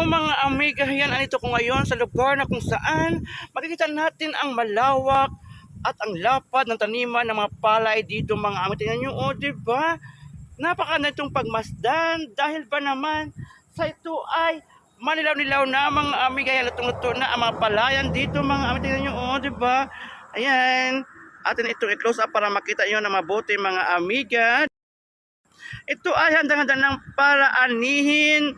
Hello mga amiga, yan andito ko ngayon sa lugar na kung saan makikita natin ang malawak at ang lapad ng taniman ng mga palay dito mga amiga. Tingnan nyo, oh, diba? Napakaganda itong pagmasdan dahil ba naman sa ito ay manilaw-nilaw na mga amiga. Yan, lutong-luto na ang mga palayan dito mga amiga. Tingnan nyo, oh, diba? Ayan, atin itong i-close up para makita nyo na mabuti mga amiga. Ito ay handang-handa ng para anihin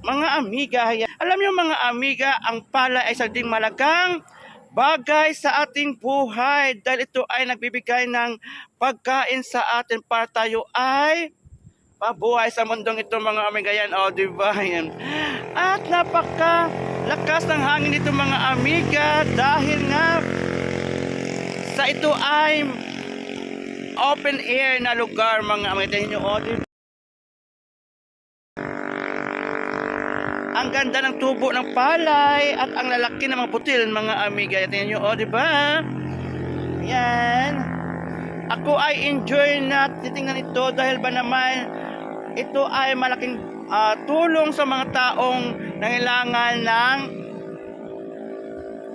mga amiga. Alam niyo mga amiga, ang palay ay sarding malagang bagay sa ating buhay dahil ito ay nagbibigay ng pagkain sa atin para tayo ay pabuhay sa mundong ito mga amiga. Yan, o, diba? Yan. At napaka lakas ng hangin dito mga amiga dahil nga sa ito ay open air na lugar mga amiga. Tingnan nyo, o, diba? Ang ganda ng tubo ng palay at ang lalaki ng mga putil mga amiga. Tingnan nyo, oh, di ba? Yan. Ako ay enjoy na titingnan ito dahil ba naman ito ay malaking tulong sa mga taong nangailangan ng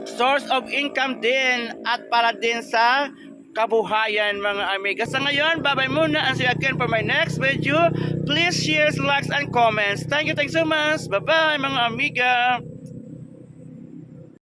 source of income din at para din sa kabuhayan mga amiga. Sa ngayon, bye-bye muna and see you again for my next video. Please share, likes, and comments. Thank you so much. Bye-bye mga amiga.